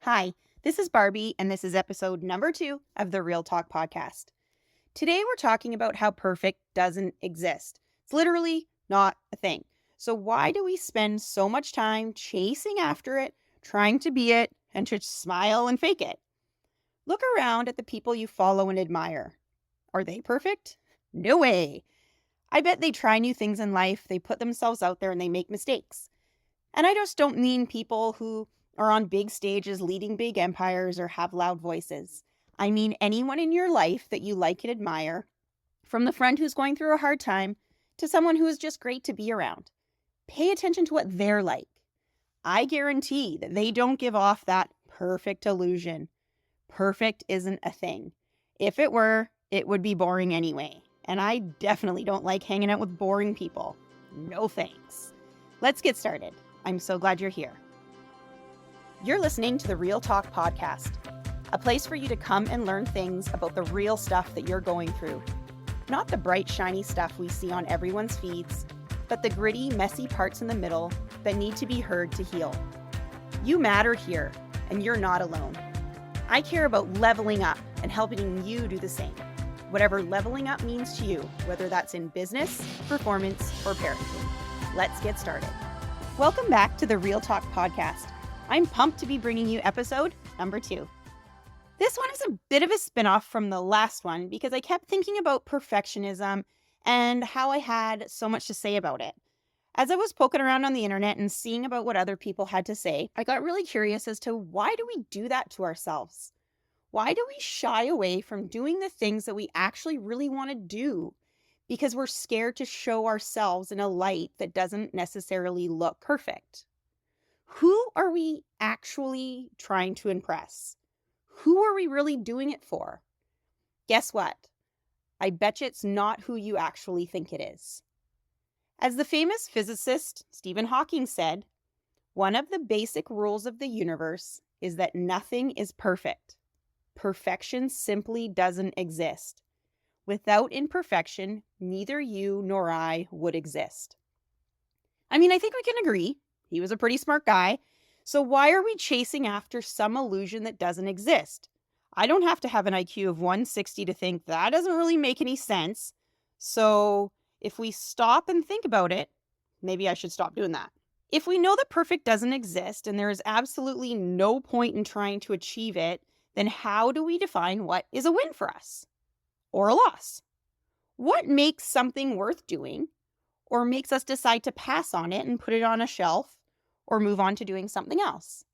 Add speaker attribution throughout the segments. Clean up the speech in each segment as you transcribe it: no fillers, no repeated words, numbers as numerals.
Speaker 1: Hi, this is Barbie, and this is episode number 2 of the Real Talk podcast. Today, we're talking about how perfect doesn't exist. It's literally not a thing. So, why do we spend so much time chasing after it, trying to be it, and to smile and fake it? Look around at the people you follow and admire. Are they perfect? No way. I bet they try new things in life, they put themselves out there, and they make mistakes. And I just don't mean people who are on big stages leading big empires or have loud voices. I mean anyone in your life that you like and admire, from the friend who's going through a hard time to someone who is just great to be around. Pay attention to what they're like. I guarantee that they don't give off that perfect illusion. Perfect isn't a thing. If it were, it would be boring anyway. And I definitely don't like hanging out with boring people. No thanks. Let's get started. I'm so glad you're here. You're listening to the Real Talk podcast, a place for you to come and learn things about the real stuff that you're going through. Not the bright, shiny stuff we see on everyone's feeds, but the gritty, messy parts in the middle that need to be heard to heal. You matter here, and you're not alone. I care about leveling up and helping you do the same. Whatever leveling up means to you, whether that's in business, performance, or parenting. Let's get started. Welcome back to the Real Talk podcast. I'm pumped to be bringing you episode number 2. This one is a bit of a spinoff from the last one because I kept thinking about perfectionism and how I had so much to say about it. As I was poking around on the internet and seeing about what other people had to say, I got really curious as to why do we do that to ourselves? Why do we shy away from doing the things that we actually really want to do? Because we're scared to show ourselves in a light that doesn't necessarily look perfect. Who are we actually trying to impress? Who are we really doing it for? Guess what? I bet you it's not who you actually think it is. As the famous physicist Stephen Hawking said, one of the basic rules of the universe is that nothing is perfect. Perfection simply doesn't exist. Without imperfection, neither you nor I would exist. I mean, I think we can agree. He was a pretty smart guy. So why are we chasing after some illusion that doesn't exist? I don't have to have an IQ of 160 to think that doesn't really make any sense. So if we stop and think about it, maybe I should stop doing that. If we know that perfect doesn't exist and there is absolutely no point in trying to achieve it, then how do we define what is a win for us? Or a loss? What makes something worth doing or makes us decide to pass on it and put it on a shelf or move on to doing something else?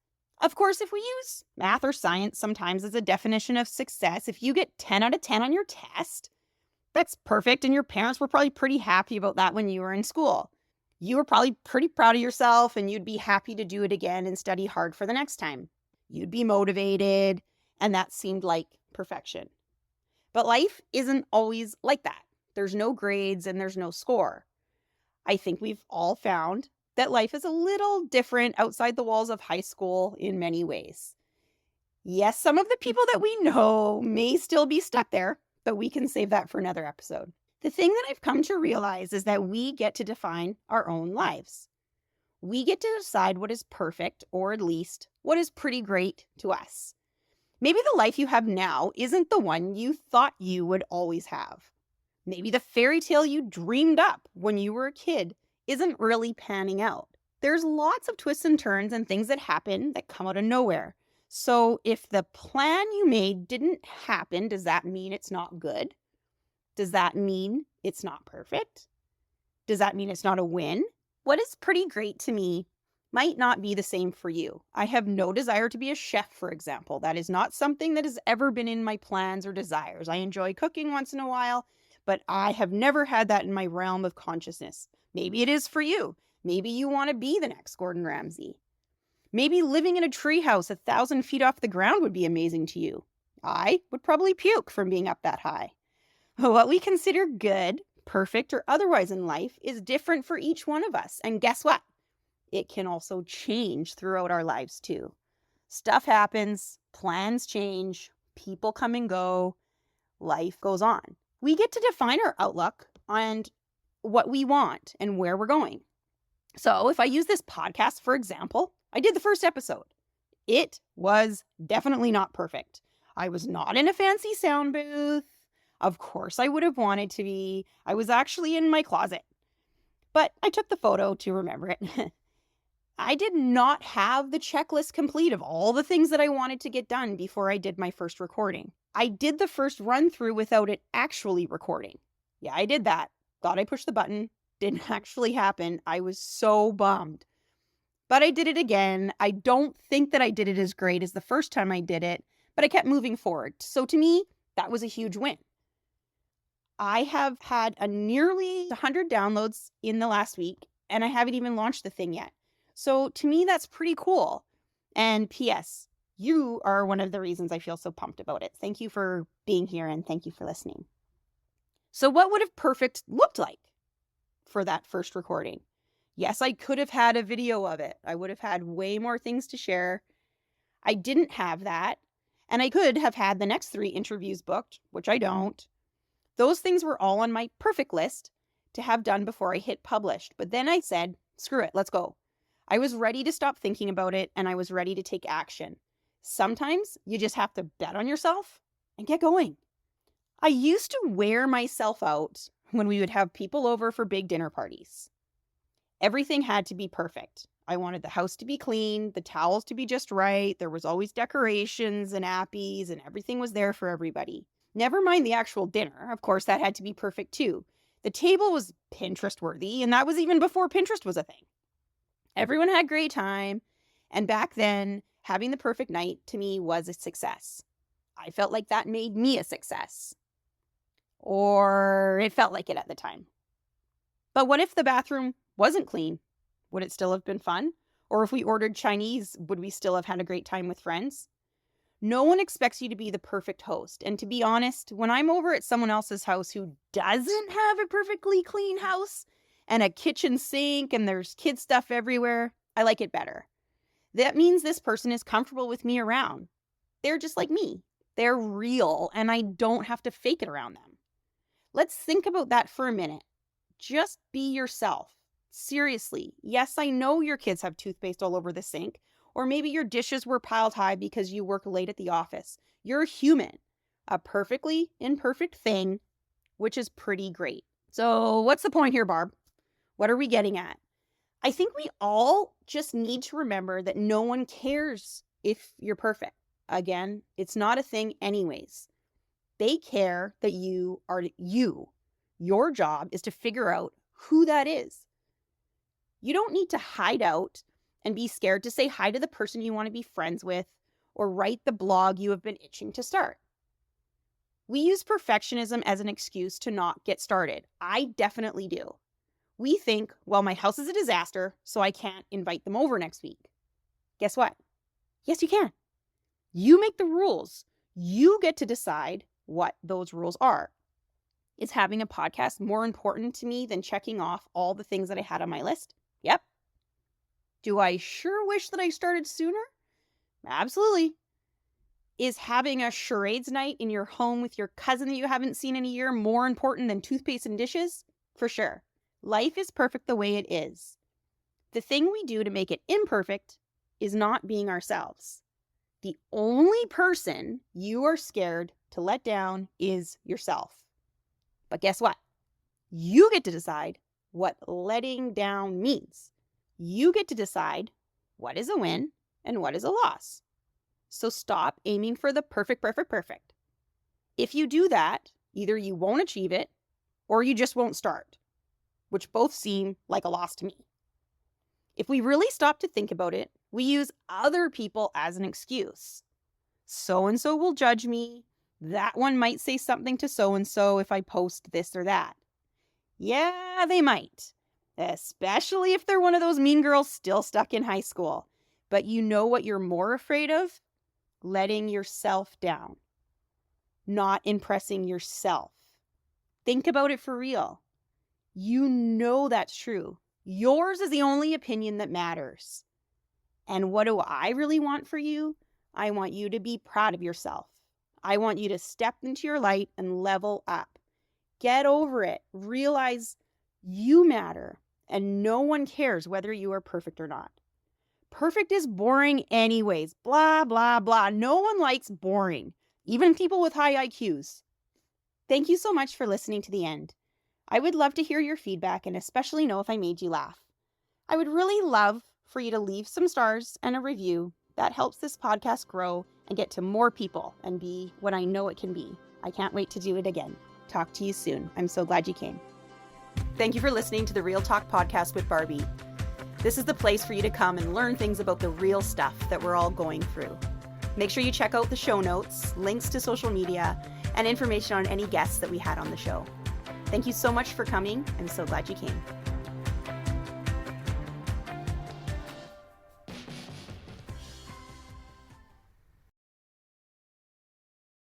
Speaker 1: Of course, if we use math or science sometimes as a definition of success, if you get 10 out of 10 on your test, that's perfect, and your parents were probably pretty happy about that when you were in school. You were probably pretty proud of yourself, and you'd be happy to do it again and study hard for the next time. You'd be motivated, and that seemed like perfection. But life isn't always like that. There's no grades and there's no score. I think we've all found that life is a little different outside the walls of high school in many ways. Yes, some of the people that we know may still be stuck there, but we can save that for another episode. The thing that I've come to realize is that we get to define our own lives. We get to decide what is perfect, or at least what is pretty great to us. Maybe the life you have now isn't the one you thought you would always have. Maybe the fairy tale you dreamed up when you were a kid isn't really panning out. There's lots of twists and turns and things that happen that come out of nowhere. So if the plan you made didn't happen, does that mean it's not good? Does that mean it's not perfect? Does that mean it's not a win? What is pretty great to me might not be the same for you. I have no desire to be a chef, for example. That is not something that has ever been in my plans or desires. I enjoy cooking once in a while, but I have never had that in my realm of consciousness. Maybe it is for you. Maybe you want to be the next Gordon Ramsay. Maybe living in a treehouse 1,000 feet off the ground would be amazing to you. I would probably puke from being up that high. What we consider good, perfect, or otherwise in life is different for each one of us. And guess what? It can also change throughout our lives too. Stuff happens, plans change, people come and go, life goes on. We get to define our outlook and what we want and where we're going. So if I use this podcast, for example, I did the first episode. It was definitely not perfect. I was not in a fancy sound booth. Of course, I would have wanted to be. I was actually in my closet, but I took the photo to remember it. I did not have the checklist complete of all the things that I wanted to get done before I did my first recording. I did the first run through without it actually recording. Yeah, I did that. Thought I pushed the button. Didn't actually happen. I was so bummed. But I did it again. I don't think that I did it as great as the first time I did it, but I kept moving forward. So to me, that was a huge win. I have had a nearly 100 downloads in the last week, and I haven't even launched the thing yet. So to me, that's pretty cool. And P.S., you are one of the reasons I feel so pumped about it. Thank you for being here and thank you for listening. So what would have perfect looked like for that first recording? Yes, I could have had a video of it. I would have had way more things to share. I didn't have that. And I could have had the next 3 interviews booked, which I don't. Those things were all on my perfect list to have done before I hit published. But then I said, screw it, let's go. I was ready to stop thinking about it and I was ready to take action. Sometimes you just have to bet on yourself and get going. I used to wear myself out when we would have people over for big dinner parties. Everything had to be perfect. I wanted the house to be clean, the towels to be just right, there was always decorations and appies, and everything was there for everybody. Never mind the actual dinner. Of course, that had to be perfect too. The table was Pinterest worthy, and that was even before Pinterest was a thing. Everyone had a great time, and back then, having the perfect night to me was a success. I felt like that made me a success. Or it felt like it at the time. But what if the bathroom wasn't clean? Would it still have been fun? Or if we ordered Chinese, would we still have had a great time with friends? No one expects you to be the perfect host. And to be honest, when I'm over at someone else's house who doesn't have a perfectly clean house and a kitchen sink and there's kid stuff everywhere, I like it better. That means this person is comfortable with me around. They're just like me. They're real and I don't have to fake it around them. Let's think about that for a minute. Just be yourself. Seriously. Yes, I know your kids have toothpaste all over the sink. Or maybe your dishes were piled high because you work late at the office. You're human. A perfectly imperfect thing, which is pretty great. So what's the point here, Barb? What are we getting at? I think we all just need to remember that no one cares if you're perfect. Again, it's not a thing anyways. They care that you are you. Your job is to figure out who that is. You don't need to hide out and be scared to say hi to the person you want to be friends with or write the blog you have been itching to start. We use perfectionism as an excuse to not get started. I definitely do. We think, well, my house is a disaster, so I can't invite them over next week. Guess what? Yes, you can. You make the rules. You get to decide what those rules are. Is having a podcast more important to me than checking off all the things that I had on my list? Yep. Do I sure wish that I started sooner? Absolutely. Is having a charades night in your home with your cousin that you haven't seen in a year more important than toothpaste and dishes? For sure. Life is perfect the way it is. The thing we do to make it imperfect is not being ourselves. The only person you are scared to let down is yourself. But guess what? You get to decide what letting down means. You get to decide what is a win and what is a loss. So stop aiming for the perfect. If you do that, either you won't achieve it or you just won't start, which both seem like a loss to me. If we really stop to think about it, we use other people as an excuse. So-and-so will judge me. That one might say something to so-and-so if I post this or that. Yeah, they might. Especially if they're one of those mean girls still stuck in high school. But you know what you're more afraid of? Letting yourself down. Not impressing yourself. Think about it for real. You know that's true. Yours is the only opinion that matters. And what do I really want for you? I want you to be proud of yourself. I want you to step into your light and level up. Get over it. Realize you matter and no one cares whether you are perfect or not. Perfect is boring anyways. Blah, blah, blah. No one likes boring, even people with high IQs. Thank you so much for listening to the end. I would love to hear your feedback and especially know if I made you laugh. I would really love for you to leave some stars and a review. That helps this podcast grow and get to more people and be what I know it can be. I can't wait to do it again. Talk to you soon. I'm so glad you came. Thank you for listening to the Real Talk podcast with Barbie. This is the place for you to come and learn things about the real stuff that we're all going through. Make sure you check out the show notes, links to social media, and information on any guests that we had on the show. Thank you so much for coming. I'm so glad you came.